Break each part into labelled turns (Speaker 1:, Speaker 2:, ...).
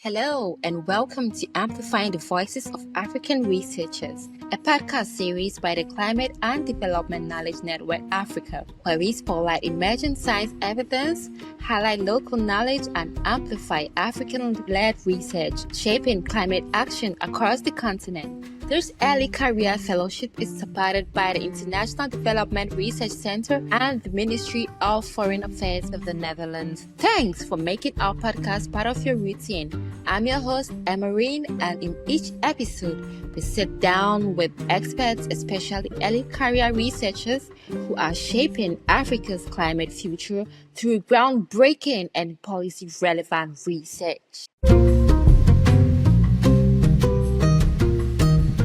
Speaker 1: Hello, and welcome to Amplifying the Voices of African Researchers, a podcast series by the Climate and Development Knowledge Network Africa, where we spotlight emerging science evidence, highlight local knowledge, and amplify African-led research shaping climate action across the continent. This early career fellowship is supported by the International Development Research Center and the Ministry of Foreign Affairs of the Netherlands. Thanks for making our podcast part of your routine. I'm your host, Herein, and in each episode, we sit down with experts, especially early career researchers, who are shaping Africa's climate future through groundbreaking and policy-relevant research.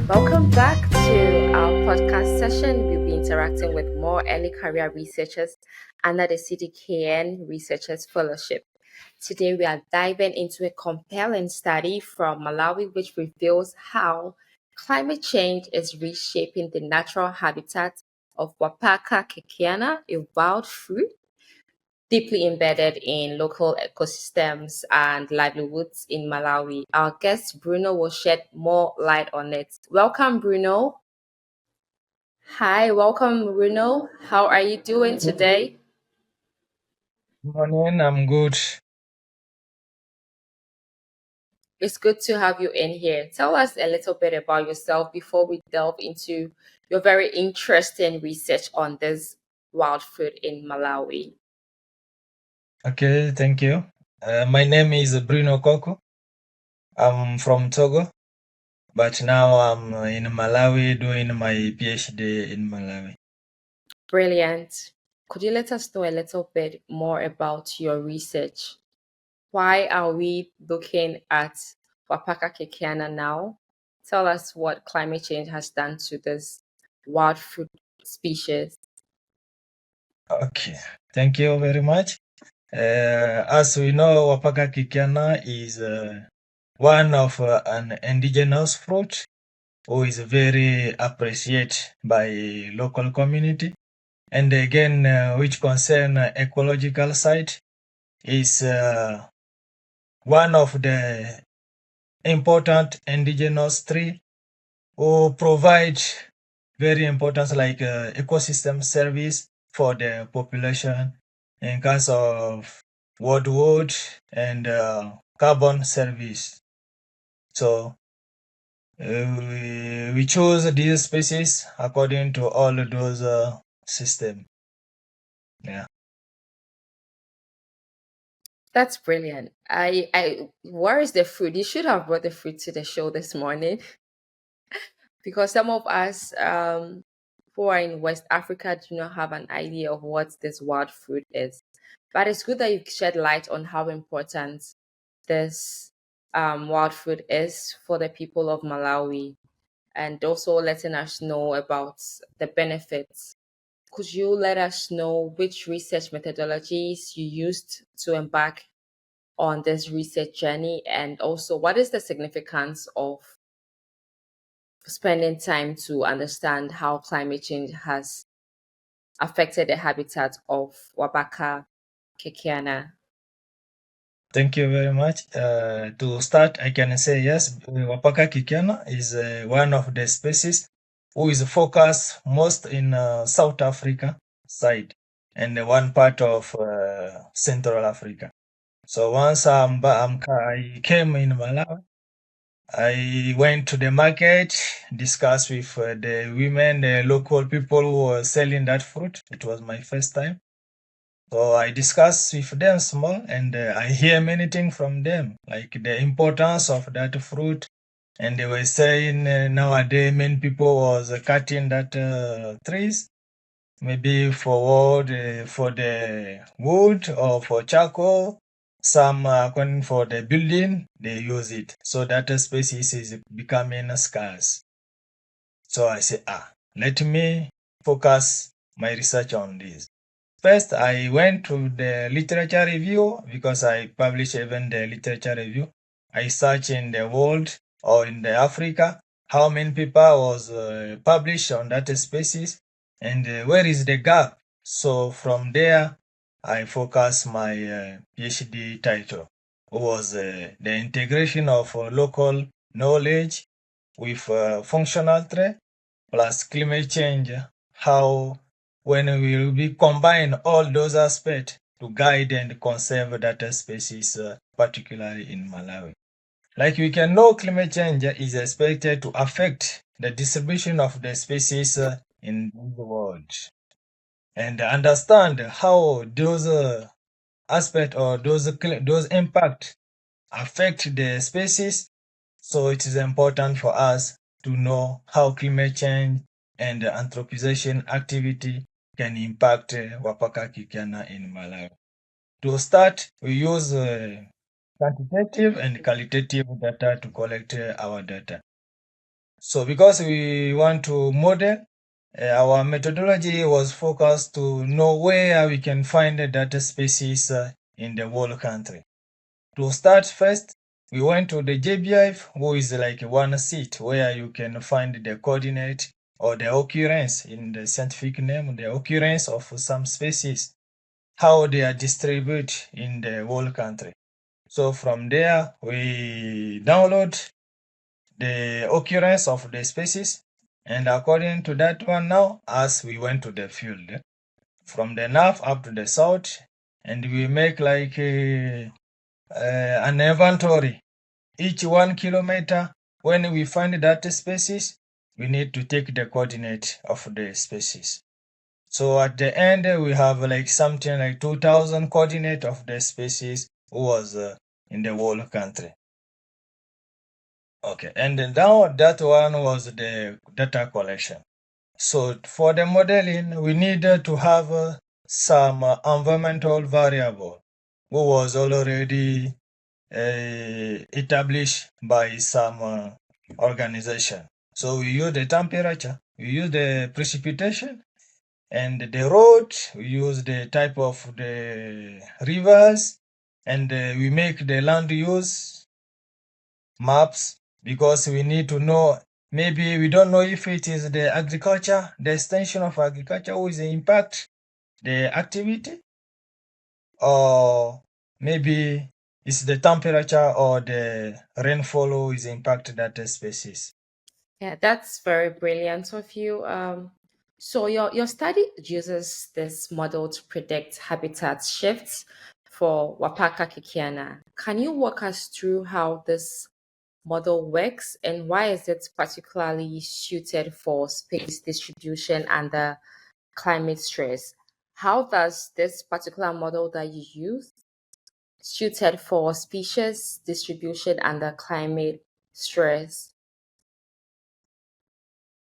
Speaker 1: Welcome back to our podcast session. We'll be interacting with more early career researchers under the CDKN Researchers Fellowship. Today, we are diving into a compelling study from Malawi, which reveals how climate change is reshaping the natural habitat of UAPACA KIRKIANA, a wild fruit deeply embedded in local ecosystems and livelihoods in Malawi. Our guest Bruno will shed more light on it. Welcome, Bruno. Hi, welcome, Bruno. How are you doing today?
Speaker 2: Morning, I'm good.
Speaker 1: It's good to have you in here. Tell us a little bit about yourself before we delve into your very interesting research on this wild fruit in Malawi.
Speaker 2: Okay, thank you. My name is Bruno Kokou. I'm from Togo, but now I'm in Malawi doing my PhD in Malawi.
Speaker 1: Brilliant. Could you let us know a little bit more about your research? Why are we looking at UAPACA KIRKIANA now? Tell us what climate change has done to this wild fruit species.
Speaker 2: Okay, thank you very much. As we know, UAPACA KIRKIANA is one of an indigenous fruit who is very appreciated by local community, and again, which concern ecological side, is one of the important indigenous tree who provide very important like ecosystem service for the population in terms of wood and carbon service. So we chose these species according to all those system. Yeah.
Speaker 1: That's brilliant. Where is the fruit? You should have brought the fruit to the show this morning because some of us who are in West Africa do not have an idea of what this wild fruit is. But it's good that you shed light on how important this wild fruit is for the people of Malawi and also letting us know about the benefits. Could you let us know which research methodologies you used to embark on this research journey, and also what is the significance of spending time to understand how climate change has affected the habitat of UAPACA KIRKIANA?
Speaker 2: Thank you very much. To start, I can say yes, UAPACA KIRKIANA is one of the species who is focused most in South Africa side and one part of Central Africa. So once I came in Malawi, I went to the market, discussed with the women, the local people who were selling that fruit. It was my first time. So I discussed with them small, and I hear many things from them, like the importance of that fruit. And they were saying nowadays many people was cutting that trees, maybe for the wood or for charcoal. Some according for the building, they use it. So that species is becoming scarce. So I say, let me focus my research on this. First, I went to the literature review because I publish even the literature review. I search in the world or in the Africa how many people was published on that species and where is the gap. So from there, I focus my PhD title. was the integration of local knowledge with functional threat plus climate change, how when we will be combine all those aspects to guide and conserve data species, particularly in Malawi. Like we can know, climate change is expected to affect the distribution of the species in the world, and understand how those aspects or those impact affect the species. So it is important for us to know how climate change and anthropization activity can impact Wapaka Kirkiana in Malawi. To start, we use quantitative and qualitative data to collect our data. So because we want to model, our methodology was focused to know where we can find the data species in the whole country. To start first, we went to the JBIF, who is like one seat where you can find the coordinate or the occurrence in the scientific name, the occurrence of some species, how they are distributed in the whole country. So from there, we download the occurrence of the species, and according to that one now, as we went to the field, from the north up to the south, and we make like an inventory. Each 1 kilometer, when we find that species, we need to take the coordinate of the species. So at the end, we have like something like 2,000 coordinate of the species who was in the whole country. Okay, and then now that one was the data collection. So for the modeling, we needed to have some environmental variable who was already established by some organization. So we use the temperature, we use the precipitation, and the road, we use the type of the rivers, and we make the land use maps because we need to know. Maybe we don't know if it is the agriculture, the extension of agriculture who is the impact the activity, or maybe it's the temperature or the rainfall who is impact that species.
Speaker 1: Yeah, that's very brilliant of you. So your study uses this model to predict habitat shifts for Wapaka Kikiana. Can you walk us through how this model works and why is it particularly suited for space distribution and the climate stress? How does this particular model that you use suited for species distribution and the climate stress?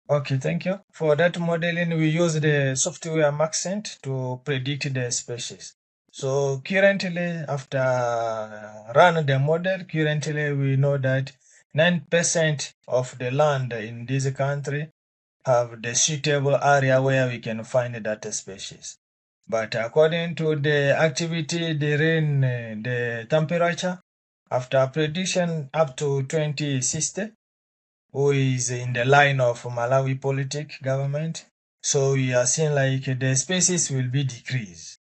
Speaker 2: Okay, thank you. For that modeling, we use the software Maxent to predict the species. So currently, after run the model, currently we know that 9% of the land in this country have the suitable area where we can find that species. But according to the activity, the rain, the temperature, after prediction up to 2060, who is in the line of Malawi politic government. So we are seeing like the species will be decreased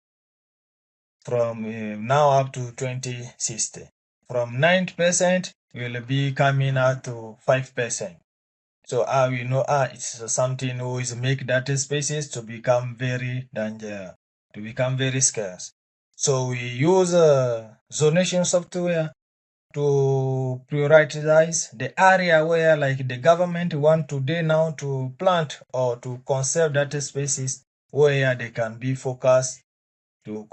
Speaker 2: from now up to 2060. From 9% will be coming out to 5%. So we know it's something who is make that species to become very dangerous, to become very scarce. So we use zonation software to prioritize the area where like the government want today now to plant or to conserve that species where they can be focused to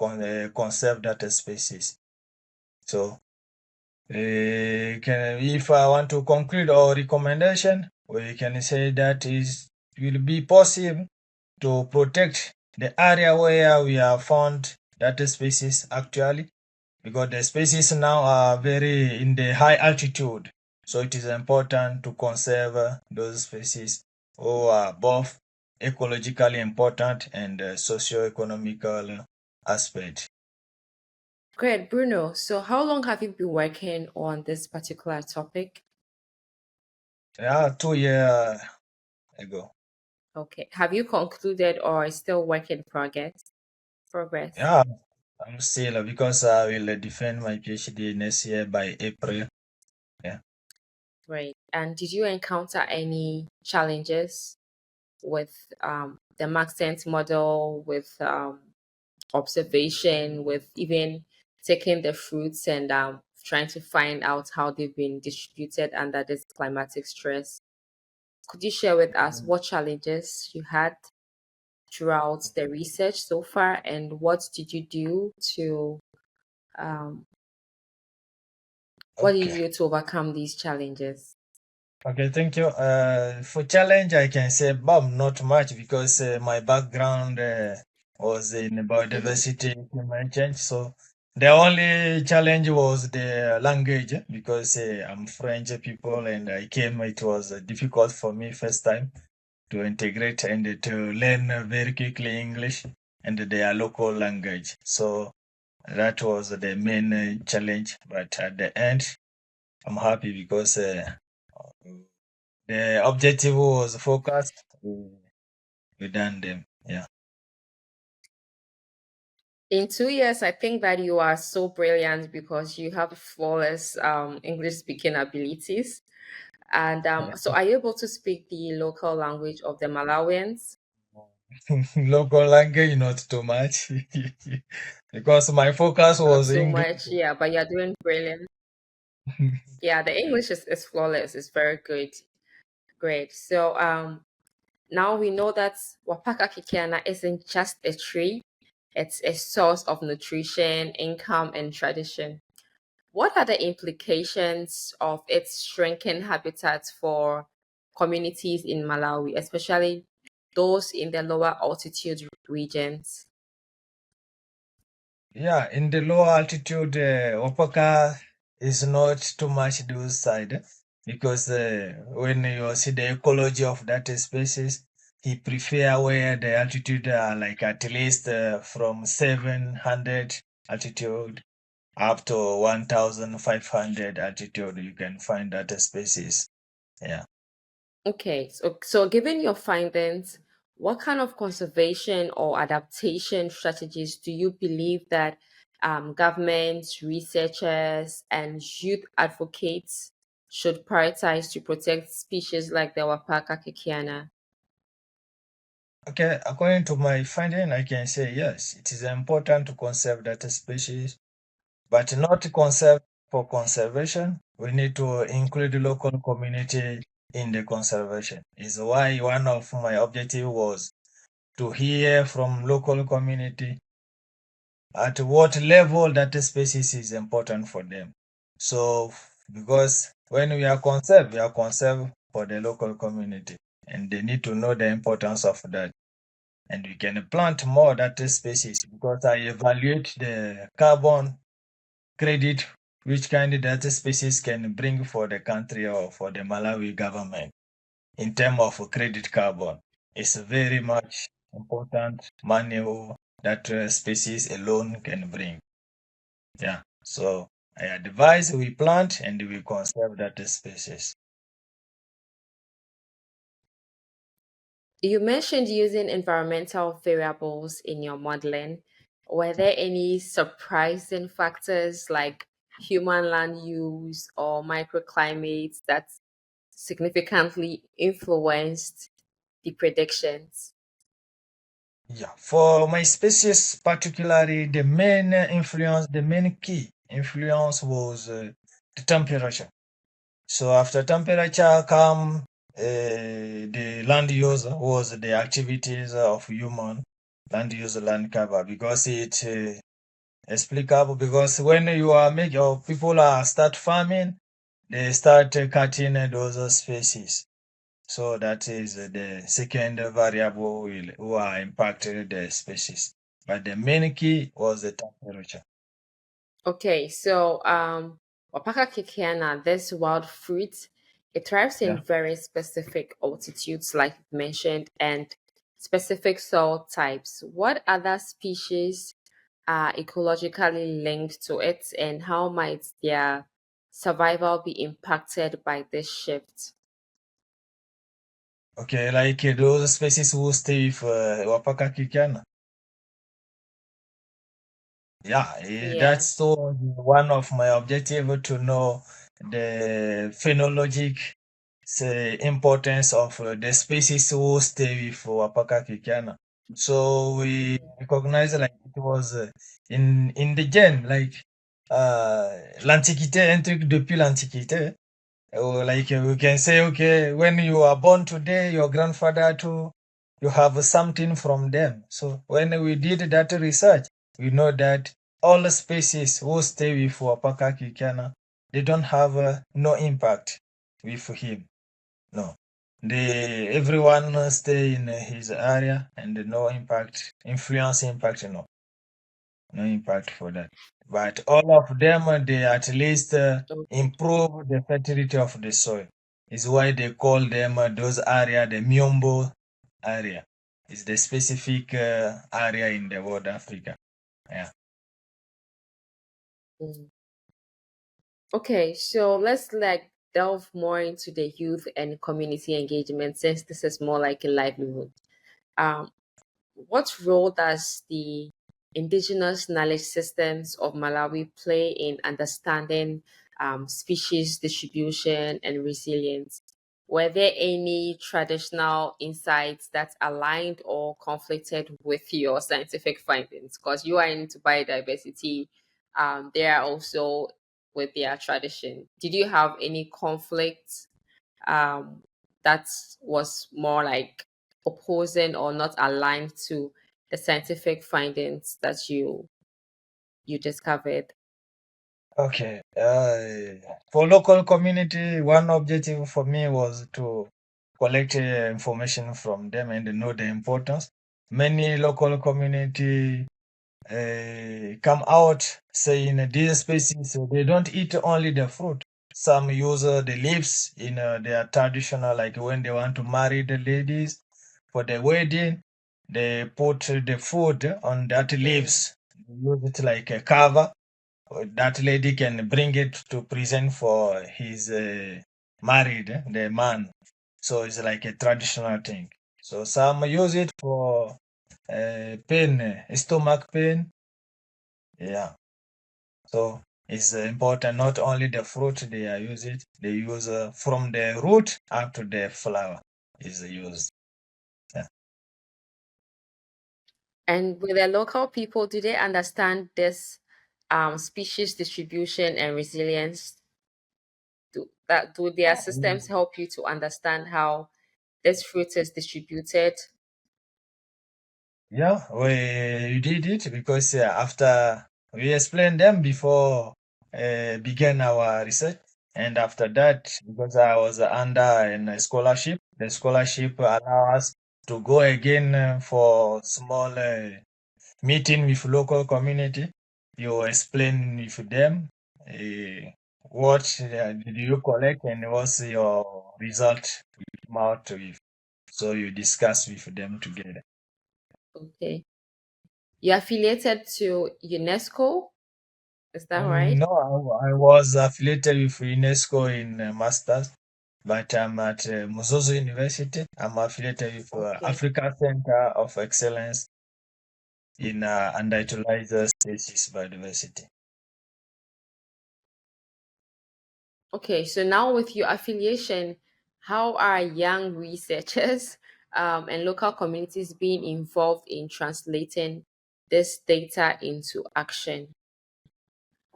Speaker 2: conserve that species. So if I want to conclude our recommendation, we can say that it will be possible to protect the area where we have found that species actually, because the species now are very in the high altitude. So it is important to conserve those species who are both ecologically important and socio-economical aspect.
Speaker 1: Great, Bruno. So, how long have you been working on this particular topic?
Speaker 2: Yeah, 2 years ago.
Speaker 1: Okay. Have you concluded or is still work in progress?
Speaker 2: Yeah, I'm still because I will defend my PhD next year by April. Yeah.
Speaker 1: Right. And did you encounter any challenges with the Maxent model, with observation, with even taking the fruits and trying to find out how they've been distributed under this climatic stress? Could you share with us what challenges you had throughout the research so far, and what did you do to um, what did
Speaker 2: Okay.
Speaker 1: you do to overcome these challenges?
Speaker 2: Okay, thank you. For challenge, I can say, Bob, not much because my background was in biodiversity climate change. So the only challenge was the language because I'm French people and I came. It was difficult for me first time to integrate and to learn very quickly English and their local language. So that was the main challenge. But at the end, I'm happy because the objective was focused. We done them. Yeah.
Speaker 1: In 2 years, I think that you are so brilliant because you have flawless English speaking abilities. And so, are you able to speak the local language of the Malawians?
Speaker 2: Local language, not too much. Because my focus
Speaker 1: Not
Speaker 2: was
Speaker 1: so
Speaker 2: English.
Speaker 1: much, yeah, but you're doing brilliant. Yeah, the English is flawless. It's very good. Great. So, now we know that Wapaka Kikiana isn't just a tree, it's a source of nutrition, income, and tradition. What are the implications of its shrinking habitats for communities in Malawi, especially those in the lower altitude regions?
Speaker 2: Yeah, in the low altitude, Opaka is not too much those side because when you see the ecology of that species, he prefer where the altitude are like at least from 700 altitude up to 1,500 altitude. You can find that species. Yeah.
Speaker 1: Okay, so given your findings, what kind of conservation or adaptation strategies do you believe that governments, researchers, and youth advocates should prioritize to protect species like the Wapaka Kikiana?
Speaker 2: Okay, according to my finding, I can say yes, it is important to conserve that species, but not conserve for conservation. We need to include the local community in the conservation. Is why one of my objective was to hear from local community at what level that species is important for them. So, because when we are conserved for the local community, and they need to know the importance of that. And we can plant more that species because I evaluate the carbon credit which kind that species can bring for the country or for the Malawi government in terms of credit carbon. It's very much important money that species alone can bring. Yeah. So I advise we plant and we conserve that species.
Speaker 1: You mentioned using environmental variables in your modeling. Were there any surprising factors like human land use or microclimates that significantly influenced the predictions?
Speaker 2: Yeah. For my species particularly, the main key influence was the temperature. So after temperature come the land use was the activities of human land use land cover because it explicable because when you are making or people are start farming, they start cutting those species. So that is the second variable who are impacted the species. But the main key was the temperature.
Speaker 1: Okay, so Wapaka Kikiana, this wild fruit, it thrives in
Speaker 2: Yeah.
Speaker 1: very specific altitudes, like you mentioned, and specific soil types. What other species are ecologically linked to it, and how might their survival be impacted by this shift?
Speaker 2: Okay, like those species who stay with Wapaka Kirkiana. Yeah,
Speaker 1: Yeah.
Speaker 2: that's so one of my objective to know the phenologic say, importance of the species who stay with Wapaka Kirkiana. So we recognize like it was in the gen like l'Antiquité, un truc depuis l'Antiquité. Like we can say, okay, when you are born today, your grandfather too, you have something from them. So when we did that research, we know that all the species who stay with Wapaka Kirkiana, they don't have no impact with him. No. Everyone stay in his area and no impact, influence impact, no impact for that. But all of them, they at least
Speaker 1: Okay.
Speaker 2: improve the fertility of the soil. Is why they call them those area the Miombo area. It's the specific area in the world Africa. Yeah.
Speaker 1: Mm. Okay, so let's like delve more into the youth and community engagement since this is more like a livelihood. Um, what role does the indigenous knowledge systems of Malawi play in understanding species distribution and resilience? Were there any traditional insights that aligned or conflicted with your scientific findings? Because you are into biodiversity, they are also with their tradition. Did you have any conflict um, that was more like opposing or not aligned to the scientific findings that you discovered?
Speaker 2: Okay. For local community, one objective for me was to collect information from them and know the importance. Many local community come out saying these species they don't eat only the fruit. Some use the leaves in their traditional, like when they want to marry the ladies for the wedding, they put the food on that
Speaker 1: Mm.
Speaker 2: leaves. They use it like a cover that lady can bring it to present for his married the man. So it's like a traditional thing. So some use it for pain, stomach pain. Yeah. So it's important. Not only the fruit they are use it, they use from the root up to the flower is used. Yeah.
Speaker 1: And with the local people, do they understand this species distribution and resilience? Do their systems help you to understand how this fruit is distributed?
Speaker 2: Yeah, we did it because after we explained them before began our research, and after that, because I was under a scholarship, the scholarship allow us to go again for small meeting with local community. You explain with them what did you collect and what's your result you come out with. So you discuss with them together.
Speaker 1: Okay. You're affiliated to UNESCO, is that right?
Speaker 2: No, I was affiliated with UNESCO in Masters, but I'm at Muzozo University. I'm affiliated with
Speaker 1: Okay.
Speaker 2: Africa Center of Excellence in underutilized species biodiversity.
Speaker 1: Okay, so now with your affiliation, how are young researchers and local communities being involved in translating this data into action?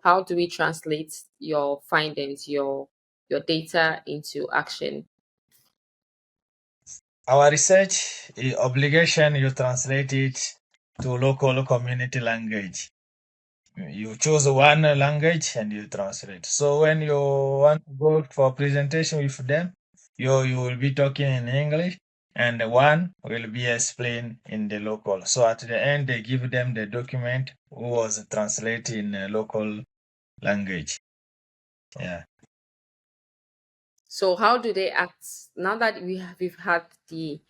Speaker 1: How do we translate your findings, your data into action?
Speaker 2: Our research obligation, you translate it to local community language. You choose one language and you translate. So when you want to go for presentation with them, you will be talking in English and one will be explained in the local. So at the end, they give them the document who was translated in a local language. Yeah.
Speaker 1: So how do they act now that we've had the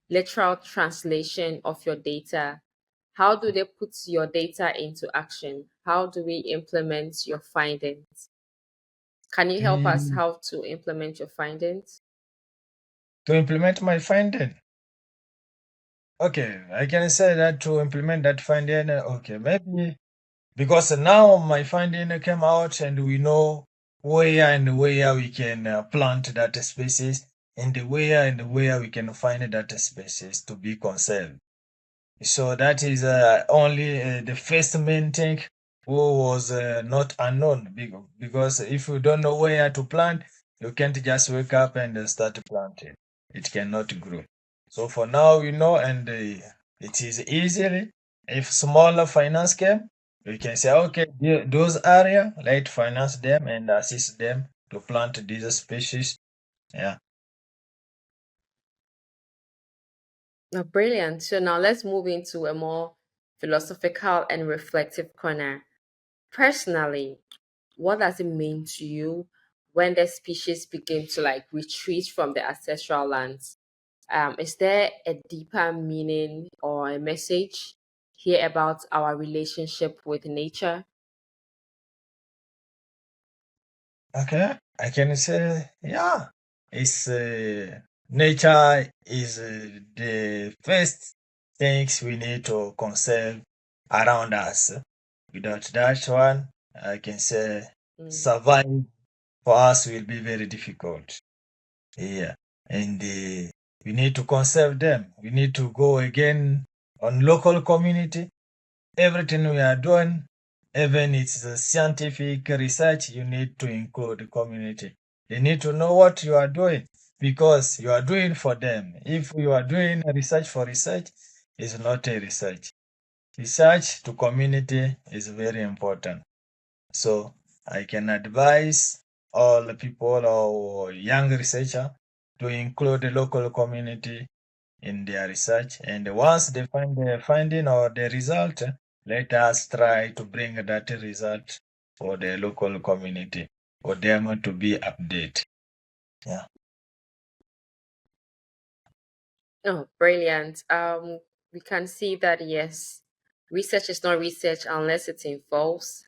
Speaker 1: literal translation of your data? How do they put your data into action? How do we implement your findings? Can you help us
Speaker 2: The,
Speaker 1: how to implement your findings?
Speaker 2: to implement my finding. Okay, I can say that to implement that finding, okay, maybe because now my finding came out and we know where and where we can plant that species and where we can find that species to be conserved. So that is only the first main thing who was not unknown because if you don't know where to plant, you can't just wake up and start planting. It cannot grow. So for now, we know, and it is easily. If smaller finance came, we can say, okay, those area, let finance them and assist them to plant these species. Yeah.
Speaker 1: Oh, brilliant. So now let's move into a more philosophical and reflective corner. Personally, what does it mean to you when the species begin to retreat from the ancestral lands? Is there a deeper meaning or a message here about our relationship with nature?
Speaker 2: Okay, I can say, yeah, it's nature is the first things we need to conserve around us. Without that one, I can say
Speaker 1: Mm.
Speaker 2: survive for us will be very difficult. Yeah, and we need to conserve them. We need to go again on local community. Everything we are doing, even it's a scientific research, you need to include the community. They need to know what you are doing because you are doing for them. If you are doing research for research, it's not a research. Research to community is very important. So I can advise all the people or young researcher to include the local community in their research. And once they find the finding or the result, let us try to bring that result for the local community for them to be updated. Yeah.
Speaker 1: Oh, brilliant. We can see that yes, research is not research unless it involves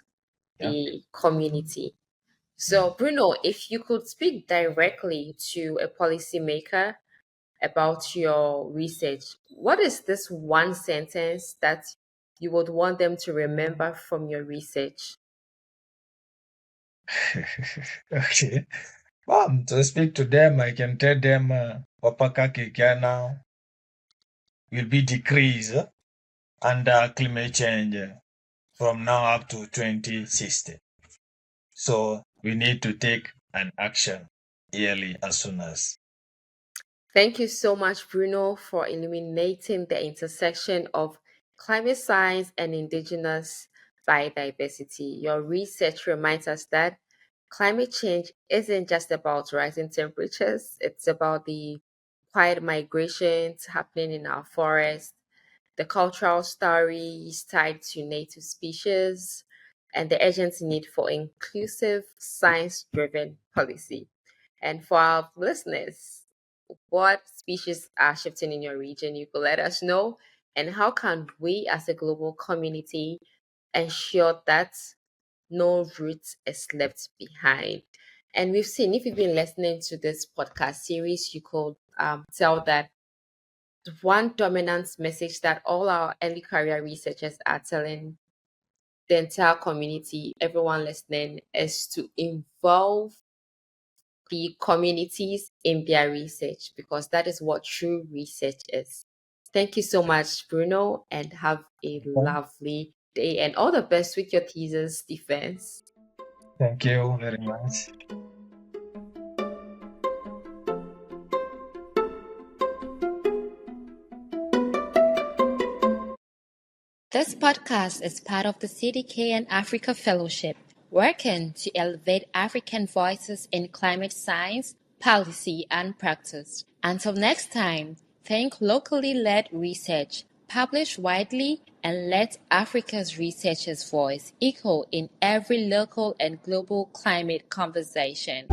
Speaker 2: Yeah.
Speaker 1: the community. So, Bruno, if you could speak directly to a policymaker about your research, what is this one sentence that you would want them to remember from your research?
Speaker 2: Okay. To speak to them, I can tell them Wapaka Kirkiana will be decreased under climate change from now up to 2060. So we need to take an action early as soon as.
Speaker 1: Thank you so much, Bruno, for illuminating the intersection of climate science and indigenous biodiversity. Your research reminds us that climate change isn't just about rising temperatures, it's about the quiet migrations happening in our forests, the cultural stories tied to native species, and the urgent need for inclusive, science driven policy. And for our listeners, what species are shifting in your region? You could let us know. And how can we as a global community ensure that no root is left behind? And we've seen, if you've been listening to this podcast series, you could tell that one dominant message that all our early career researchers are telling the entire community, everyone listening, is to involve the communities in their research because that is what true research is. Thank you so much, Bruno, and have a lovely day and all the best with your thesis defense.
Speaker 2: Thank you very much.
Speaker 1: This podcast is part of the CDKN Africa Fellowship, working to elevate African voices in climate science, policy, and practice. Until next time, think locally led research, publish widely, and let Africa's researchers' voice echo in every local and global climate conversation.